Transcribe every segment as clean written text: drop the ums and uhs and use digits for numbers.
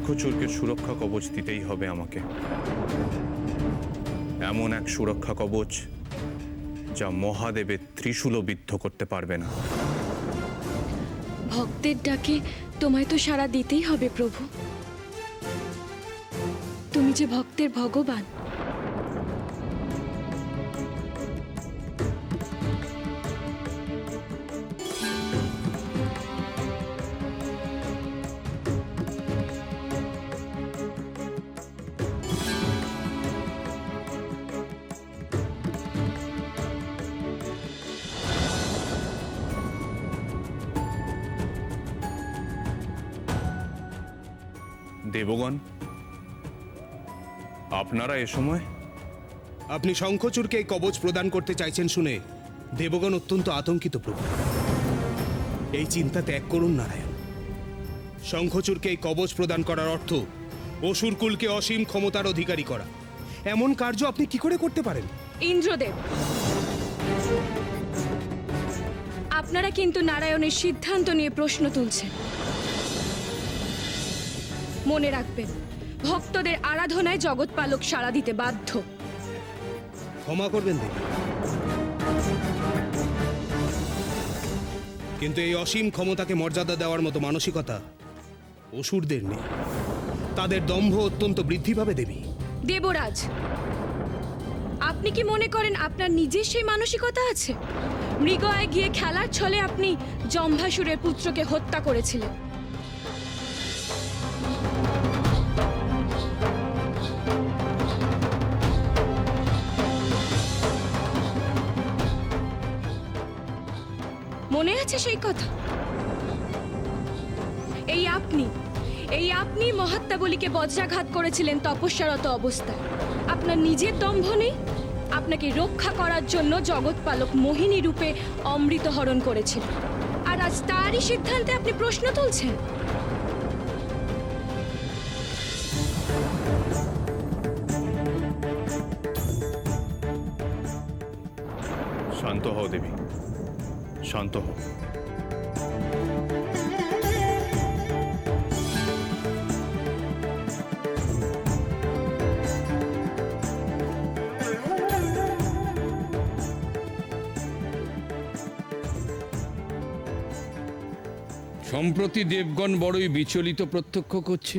শঙ্খচূড়কে সুরক্ষা কবচ দিতেই হবে আমাকে। এমন এক সুরক্ষা কবচ যা মহাদেবের ত্রিশূলও বিদ্ধ করতে পারবে না। ভক্তের ডাকে তোমায় তো সাড়া দিতেই হবে প্রভু। তুমি যে ভক্তের ভগবান। দেবগণ, আপনারা এ সময়? আপনি শঙ্খচূড়কে এই কবচ প্রদান করতে চাইছেন শুনে দেবগণ অত্যন্ত আতঙ্কিত প্রভু। এই চিন্তা ত্যাগ করুন নারায়ণ। শঙ্খচূড়কে এই কবচ প্রদান করার অর্থ অসুরকুলকে অসীম ক্ষমতার অধিকারী করা। এমন কার্য আপনি কি করে করতে পারেন? ইন্দ্রদেব, আপনারা কিন্তু নারায়ণের সিদ্ধান্ত নিয়ে প্রশ্ন তুলছেন। মনে রাখবেন, ভক্তদের আরাধনায় জগৎপালক সাড়া দিতে বাধ্য। ক্ষমা করবেন দেবী, কিন্তু এই অসীম ক্ষমতাকে মর্যাদা দেওয়ার মতো মানসিকতা অসুরদের নেই। তাদের দম্ভ অত্যন্ত বৃদ্ধি পাবে দেবী। দেবরাজ, আপনি কি মনে করেন আপনার নিজের সেই মানসিকতা আছে? মৃগয়ায় গিয়ে খেলার ছলে আপনি জম্ভাসুরের পুত্রকে হত্যা করেছিলেন। মনে আছে সেই কথা? এই আপনি মহাত্মাবলীকে বজ্রাঘাত করেছিলেন তপস্যারত অবস্থায়। আপনার নিজের দম্ভ নেই? আপনাকে রক্ষা করার জন্য জগৎপালক মোহিনী রূপে অমৃত হরণ করেছিলেন, আর আজ তারই সিদ্ধান্তে আপনি প্রশ্ন তুলছেন। শান্ত হও দেবী, শান্ত হও। সম্প্রতি দেবগণ বড়ই বিচলিত প্রত্যক্ষ করছে।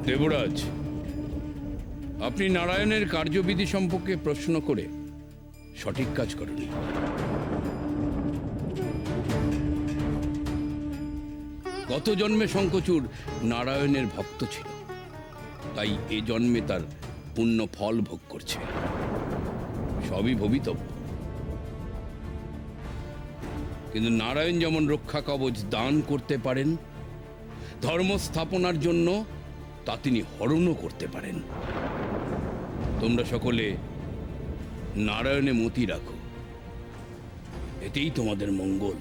দেবরাজ, আপনি নারায়ণের কার্যবিধি সম্পর্কে প্রশ্ন করে সঠিক কাজ করেন। গত জন্মে শঙ্খচূড় নারায়ণের ভক্ত ছিল, তাই এ জন্মে তার পুণ্য ফল ভোগ করছে। সবই ভবিতব্য। কিন্তু নারায়ণ যেমন রক্ষা কবচ দান করতে পারেন, ধর্ম স্থাপনার জন্য তা তিনি হরণও করতে পারেন। তোমরা সকলে নারায়ণে মতি রাখো, এতেই তোমাদের মঙ্গল।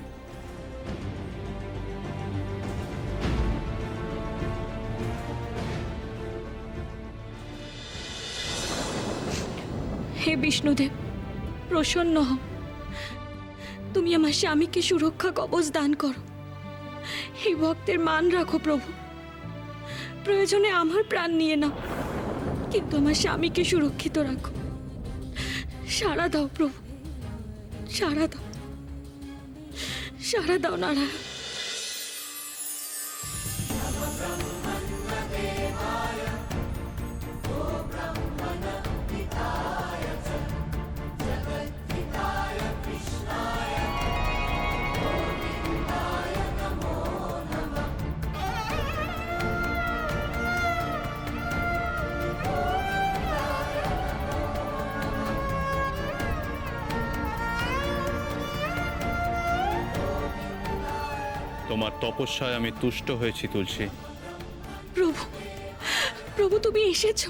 হে বিষ্ণুদেব, প্রসন্ন হও। তুমি আমার স্বামীকে সুরক্ষা কবচ দান করো। এই ভক্তের মান রাখো প্রভু। প্রয়োজনে আমার প্রাণ নিয়ে নাও, কিন্তু আমার স্বামীকে সুরক্ষিত রাখো। সাড়া দাও প্রভু, সাড়া দাও, সাড়া দাও নারায়ণ। তোমার তপস্যায় আমি তুষ্ট হয়েছি তুলসী। প্রভু, প্রভু তুমি এসেছো,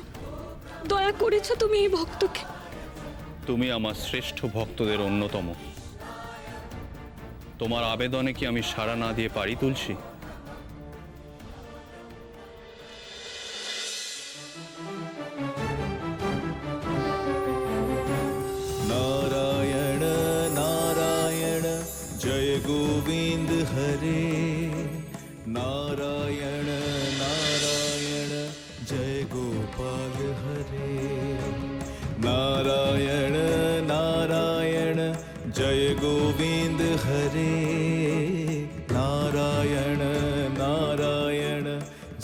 দয়া করেছো তুমি এই ভক্তকে। তুমি আমার শ্রেষ্ঠ ভক্তদের অন্যতম। তোমার আবেদনে কি আমি সাড়া না দিয়ে পারি তুলসী? नारायण नारायण जय गोविंद हरे नारायण नारायण जय गोविंद हरे नारायण नारायण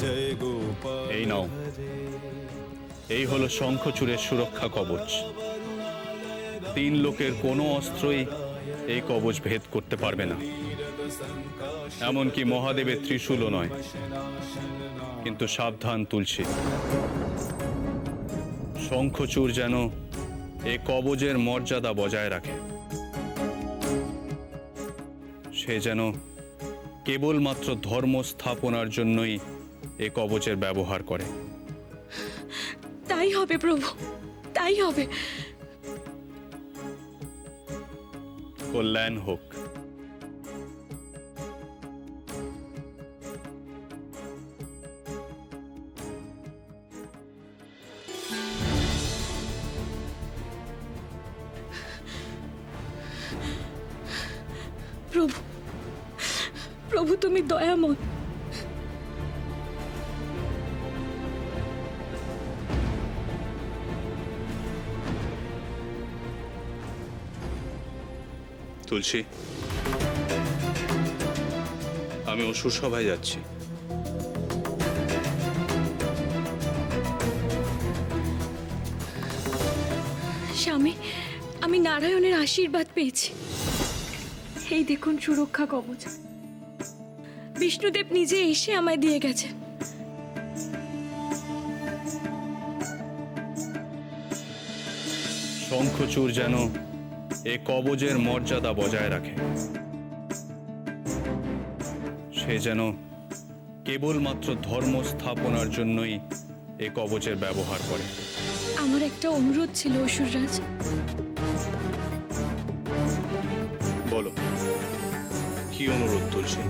जय गोपाल এই নাও। এই হলো শঙ্খচূড়ের সুরক্ষা কবচ। 3 লোকের কোনো অস্ত্রই এই কবচ ভেদ করতে পারবে না, এমনকি মহাদেবের ত্রিশূলও নয়। কিন্তু সাবধান তুলসী, শঙ্খচূড় যেন এই কবচের মর্যাদা বজায় রাখে। সে যেন কেবলমাত্র ধর্ম স্থাপনার জন্যই এই কবচের ব্যবহার করে। তাই হবে প্রভু, তাই হবে। কল্যাণ হোক। প্রভু, প্রভু তুমি দয়াময়। তুলসী, আমি অসুর সভায় যাচ্ছি। স্বামী, আমি নারায়ণের আশীর্বাদ পেয়েছি। এই দেখুন সুরক্ষা কবচ, বিষ্ণুদেব নিজে এসে আমায় দিয়ে গেছে। শঙ্খচূড় যেন এ কবচের মর্যাদা বজায় রাখে। সে যেন কেবলমাত্র ধর্ম স্থাপনার জন্যই এ কবচের ব্যবহার করে। আমার একটা অনুরোধ ছিল অসুররাজ। বলো, কি অনুরোধ তুলসী?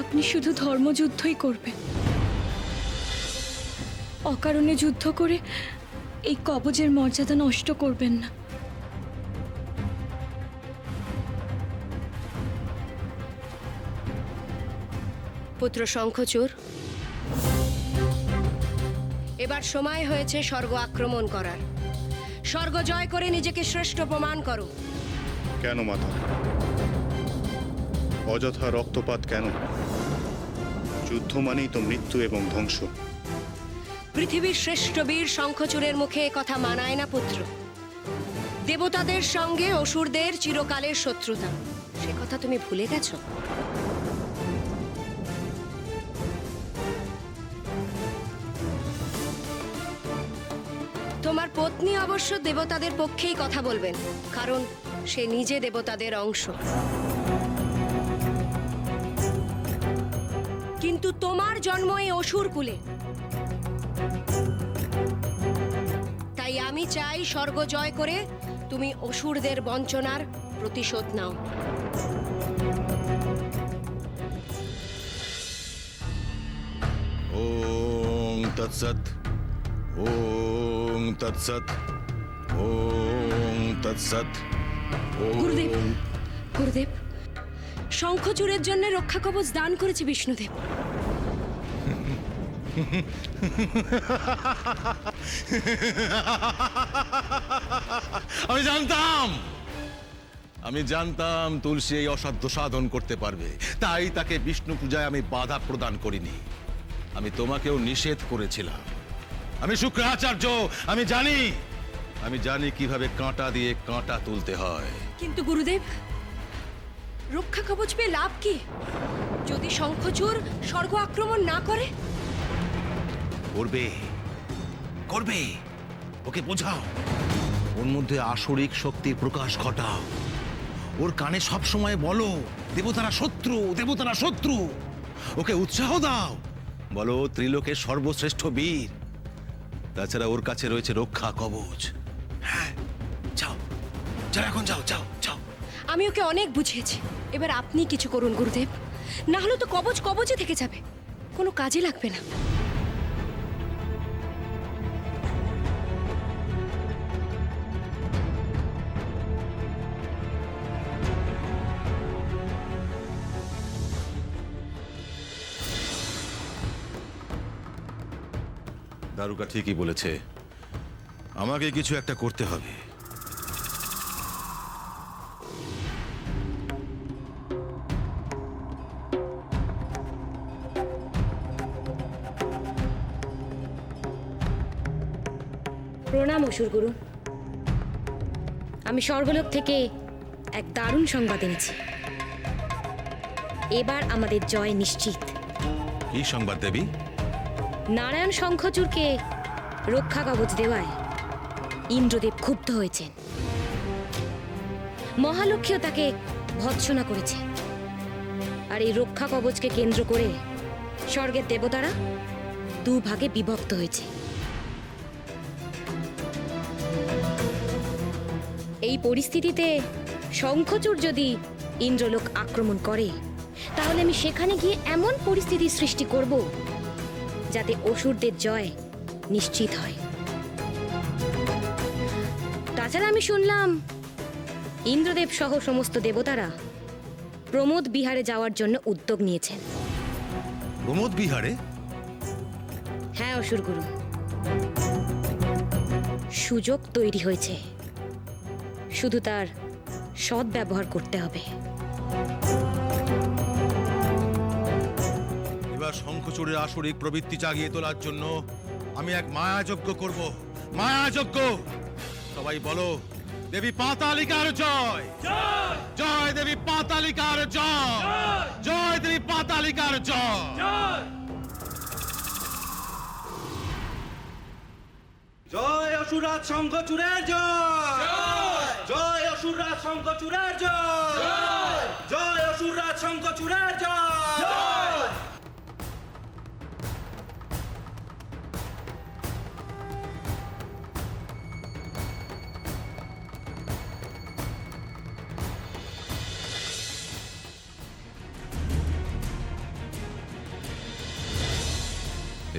আপনি শুধু ধর্মযুদ্ধই করবেন, অকারণে যুদ্ধ করে এই কবচের মর্যাদা নষ্ট করবেন না। পুত্র শঙ্খচূড়, এবার সময় হয়েছে স্বর্গ আক্রমণ করার। স্বর্গ জয় করে নিজেকে শ্রেষ্ঠ প্রমাণ করো। কেন মাতা? অযথা রক্তপাত কেন? যুদ্ধ মানেই তো মৃত্যু এবং ধ্বংস। পৃথিবীর শ্রেষ্ঠ বীর শঙ্খচূড়ের মুখে এ কথা মানায় না পুত্র। দেবতাদের সঙ্গে অসুরদের চিরকালের শত্রুতা, সে কথা তুমি ভুলে গেছো? তোমার পত্নী অবশ্য দেবতাদের পক্ষেই কথা বলবেন, কারণ সে নিজে দেবতাদের অংশ। কিন্তু তোমার জন্ম এই অসুর কুলে, তাই আমি চাই স্বর্গ জয় করে তুমি অসুরদের বঞ্চনার প্রতিশোধ নাও। ওং তৎসৎ ওং তৎসৎ ওং তৎসৎ গুরুদেব, গুরুদেব, শঙ্খচূড়ের জন্য রক্ষা কবচ দান করেছে বিষ্ণুদেব। আমি জানতাম তুলসী এই অসাধ্য সাধন করতে পারবে, তাই তাকে বিষ্ণু পূজায় আমি বাধা প্রদান করিনি। আমি তোমাকেও নিষেধ করেছিলাম। আমি শুক্রাচার্য, আমি জানি কিভাবে কাঁটা দিয়ে কাঁটা তুলতে হয়। কিন্তু গুরুদেব, রক্ষা কবচ পেয়ে লাভ কি যদি শঙ্খচূড় স্বর্গ আক্রমণ না করে? করবে করবে, ওকে বোঝাও, ওর মধ্যে আসরিক শক্তির প্রকাশ ঘটাও। ওর কানে সব সময় বলো দেবতারা শত্রু, দেবতারা শত্রু। ওকে উৎসাহ দাও, বলো ত্রিলোকের সর্বশ্রেষ্ঠ বীর। তাছাড়া ওর কাছে রয়েছে রক্ষা কবচ। হ্যাঁ, যাও যাও, এখন যাও যাও যাও। আমি ওকে অনেক বুঝিয়েছি, এবার আপনি কিছু করুন গুরুদেব, না হলে তো কবচ কবচে থেকে যাবে, কোনো কাজে লাগবে না। দারুকা ঠিকই বলেছে। আমাকে কিছু একটা করতে হবে। প্রণাম অসুরগুরু। আমি স্বর্গলোক থেকে এক দারুণ সংবাদ এনেছি। এবার আমাদের জয় নিশ্চিত। কি সংবাদ দেবী? নারায়ণ শঙ্খচূড়কে রক্ষা কবচ দেওয়ায় ইন্দ্রদেব ক্ষুব্ধ হয়েছেন। মহালক্ষ্মীও তাকে ভৎসনা করেছে। আর এই রক্ষা কবচকে কেন্দ্র করে স্বর্গের দেবতারা দুভাগে বিভক্ত হয়েছে। এই পরিস্থিতিতে শঙ্খচূড় যদি ইন্দ্রলোক আক্রমণ করে, তাহলে আমি সেখানে গিয়ে এমন পরিস্থিতি সৃষ্টি করব যাতে অসুরদের জয় নিশ্চিত হয়। তাছাড়া আমি শুনলাম ইন্দ্রদেব সহ সমস্ত দেবতারা প্রমোদ বিহারে যাওয়ার জন্য উদ্যোগ নিয়েছেন। প্রমোদ বিহারে? হ্যাঁ অসুরগুরু, সুযোগ তৈরি হয়েছে, শুধু তার সৎ ব্যবহার করতে হবে। এবার শঙ্খচূড়ের আসরিক প্রবৃত্তি জাগিয়ে তোলার জন্য আমি এক মায়াযজ্ঞ করব। মায়াযজ্ঞ! সবাই বলো, দেবী পাতালিকার জয়! জয় দেবী পাতালিকার জয়! জয় দেবী পাতালিকার জয়! জয় অসুররাজ শঙ্খচূড়ের জয়! জয় অসুররাজ শঙ্খচূড়ের জয়! জয় অসুররাজ শঙ্খচূড়ের জয়!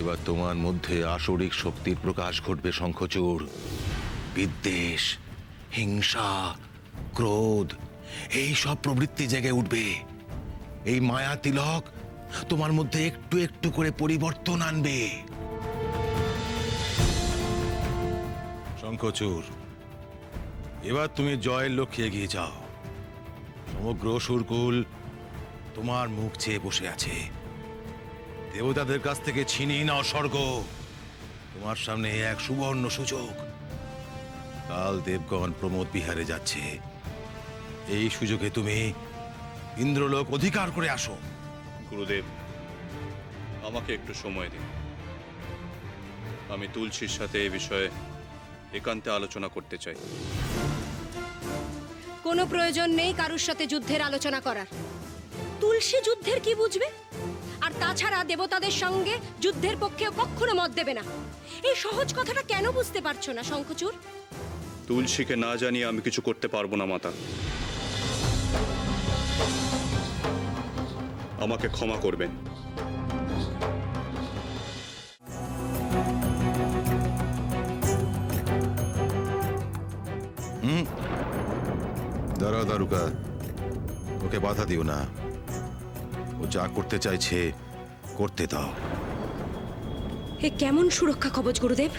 এবার তোমার মধ্যে আসরিক শক্তির প্রকাশ ঘটবে শঙ্খচূড়। বিদ্বেষ, হিংসা, ক্রোধ, এই সব প্রবৃত্তি জেগে উঠবে। এই মায়া তিলক তোমার মধ্যে একটু একটু করে পরিবর্তন আনবে। শঙ্খচূড়, এবার তুমি জয়ের লক্ষ্যে এগিয়ে যাও। সমগ্র অসুরকুল তোমার মুখ চেয়ে বসে আছে। দেবতাদের কাছ থেকে ছিনিয়ে নাও স্বর্গ। তোমার সামনে এক সুবর্ণ সুযোগ। কাল দেবগণ প্রমোদ বিহারে যাচ্ছে। এই সুযোগে তুমি ইন্দ্রলোক অধিকার করে আসো। গুরুদেব, আমাকে একটু সময় দিন। আমি তুলসীর সাথে এ বিষয়ে একান্তে আলোচনা করতে চাই। কোনো প্রয়োজন নেই কারুর সাথে যুদ্ধের আলোচনা করার। তুলসী যুদ্ধের কি বুঝবে? আর তাছাড়া দেবতাদের সঙ্গে যুদ্ধের পক্ষে কখনো মত দেবে না। এই সহজ কথাটা কেন বুঝতে পারছো না শঙ্খচূড়? তুলসীকে না জানিয়ে আমি কিছু করতে পারবো না মাতা। আমাকে ক্ষমা করবেন। দাঁড়াও দারুকা, ওকে বাধা দিও না। ও যা করতে চাইছে করতে দাও। এ কেমন সুরক্ষা কবচ গুরুদেব?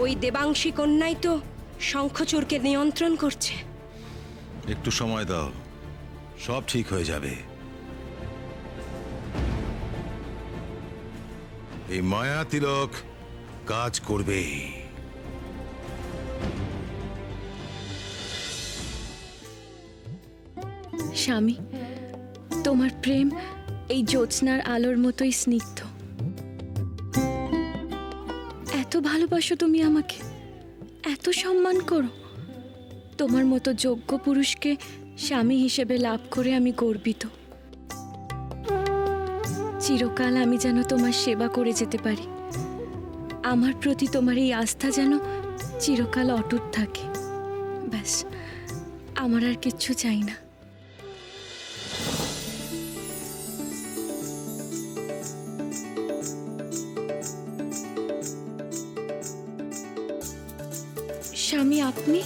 ওই দেবাংশী কন্যাই তো শঙ্খচূড়কে নিয়ন্ত্রণ করছে। একটু সময় দাও, সব ঠিক হয়ে যাবে। এই মায়া তিলক কাজ করবে। স্বামী, তোমার প্রেম এই জ্যোৎস্নার আলোর মতোই স্নিগ্ধ। এত ভালোবাসো তুমি আমাকে, এত সম্মান করো। তোমার মতো যোগ্য পুরুষকে স্বামী হিসেবে লাভ করে আমি গর্বিত। চিরকাল আমি যেন তোমার সেবা করে যেতে পারি। আমার প্রতি তোমার এই আস্থা যেন চিরকাল অটুট থাকে। ব্যাস, আমার আর কিচ্ছু চাই না। স্বামী, আপনি?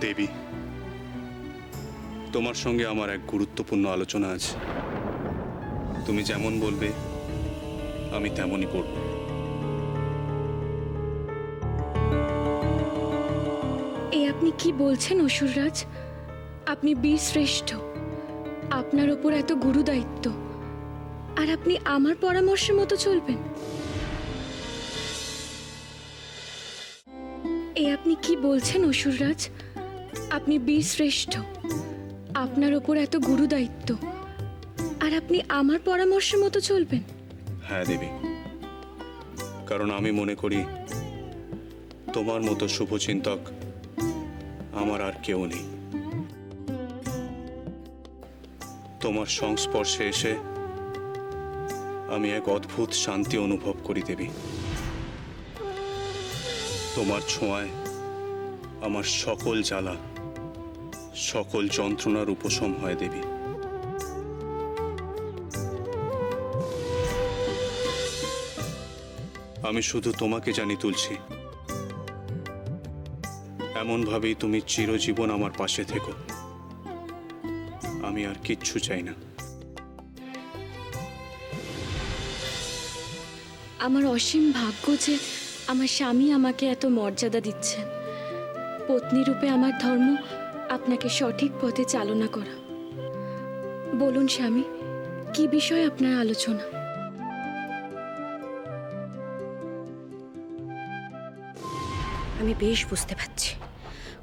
দেবী, তোমার সঙ্গে আমার এক গুরুত্বপূর্ণ আলোচনা আছে। তুমি যেমন বলবে আমি তেমনই করব। এ আপনি কি বলছেন অসুররাজ? আপনি বীর শ্রেষ্ঠ, আপনার ওপর এত গুরু দায়িত্ব, আর আপনি আমার পরামর্শ মতো চলবেন? এ আপনি কি বলছেন অসুররাজ? আপনি বীর শ্রেষ্ঠ, আপনার ওপর এত গুরু দায়িত্ব, আর আপনি আমার পরামর্শ মতো চলবেন? হ্যাঁ দেবী, কারণ আমি মনে করি তোমার মতো শুভচিন্তক আমার আর কেউ নেই। তোমার সংস্পর্শে এসে আমি এক অদ্ভুত শান্তি অনুভব করি দেবী। তোমার ছোঁয়ায় আমার সকল জ্বালা, সকল যন্ত্রণার উপশম হয় দেবী। আমি শুধু তোমাকে জানি তুলসী, এমনভাবেই তুমি চিরজীবন আমার পাশে থেকো। আমি আর কিচ্ছু চাই না। আমার অসীম ভাগ্য যে আমার স্বামী আমাকে এত মর্যাদা দিচ্ছেন। পত্নী রূপে আমার ধর্ম আপনাকে সঠিক পথে চালনা করা। বলুন স্বামী, কি বিষয় আপনার আলোচনা? আমি বেশ বুঝতে পারছি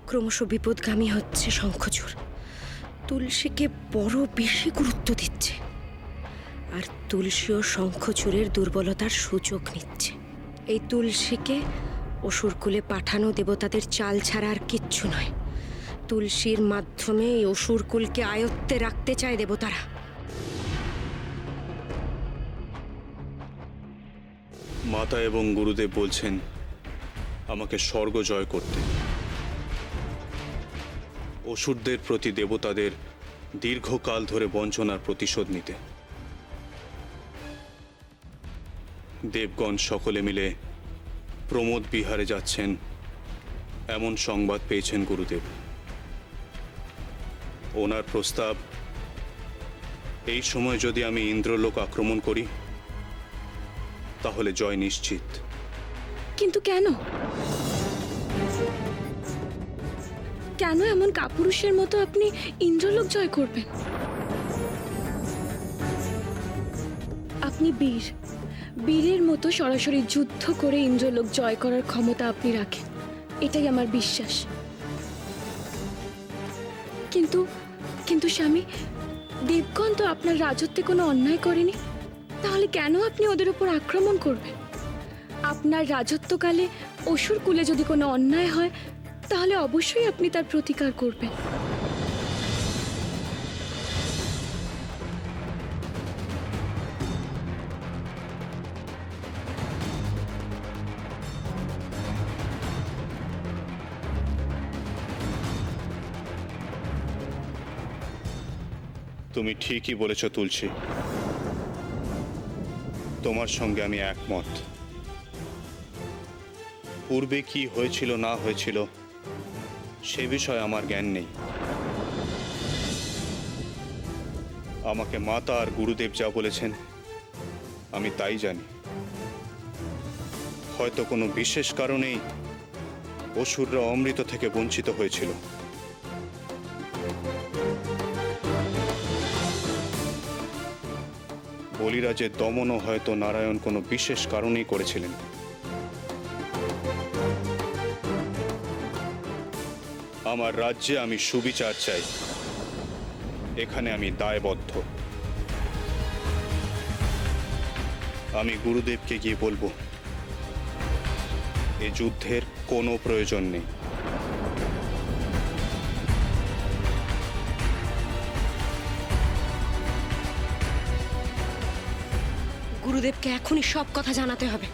ক্রমশ বিপদগামী হচ্ছে শঙ্খচূড়। তুলসীকে বড় বেশি গুরুত্ব দিচ্ছে, আর তুলসী ও শঙ্খচূড়ের দুর্বলতার সুযোগ নিচ্ছে। এই তুলসীকে অসুরকুলে পাঠানো দেবতাদের চাল ছাড়া আর কিচ্ছু নয়। তুলসীর মাধ্যমে এই অসুরকুলকে আয়ত্তে রাখতে চায় দেবতারা। মাতা এবং গুরুদেব বলছেন আমাকে স্বর্গ জয় করতে, অসুরদের প্রতি দেবতাদের দীর্ঘকাল ধরে বঞ্চনার প্রতিশোধ নিতে। দেবগণ সকলে মিলে প্রমোদ বিহারে যাচ্ছেন এমন সংবাদ পেয়েছেন গুরুদেব। ওনার প্রস্তাব, এই সময় যদি আমি ইন্দ্রলোক আক্রমণ করি তাহলে জয় নিশ্চিত। কিন্তু কেন? কেন এমন কাপুরুষের মতো আপনি ইন্দ্রলোক জয় করবেন? আপনি বীর, বীরের মতো সরাসরি যুদ্ধ করে ইন্দ্রলোক জয় করার ক্ষমতা আপনি রাখেন, এটাই আমার বিশ্বাস। কিন্তু কিন্তু স্বামী, দেবগণ তো আপনার রাজত্বে কোনো অন্যায় করেনি, তাহলে কেন আপনি ওদের উপর আক্রমণ করবেন? আপনার রাজত্বকালে অসুর কুলে যদি কোনো অন্যায় হয় তাহলে অবশ্যই আপনি তার প্রতিকার করবেন। তুমি ঠিকই বলেছ তুলসী, তোমার সঙ্গে আমি একমত। পূর্বে কি হয়েছিল না হয়েছিল সে বিষয়ে আমার জ্ঞান নেই। আমাকে মাতা আর গুরুদেব যা বলেছেন আমি তাই জানি। হয়তো কোনো বিশেষ কারণেই অসুররা অমৃত থেকে বঞ্চিত হয়েছিল। বলিরাজের দমনও হয়তো নারায়ণ কোনো বিশেষ কারণেই করেছিলেন। আমার রাজ্যে আমি সুবিচার চাই, এখানে আমি দায়বদ্ধ। আমি গুরুদেবকে গিয়ে বলবো এ যুদ্ধের কোনো প্রয়োজন নেই। গুরুদেবকে এখনই সব কথা জানাতে হবে।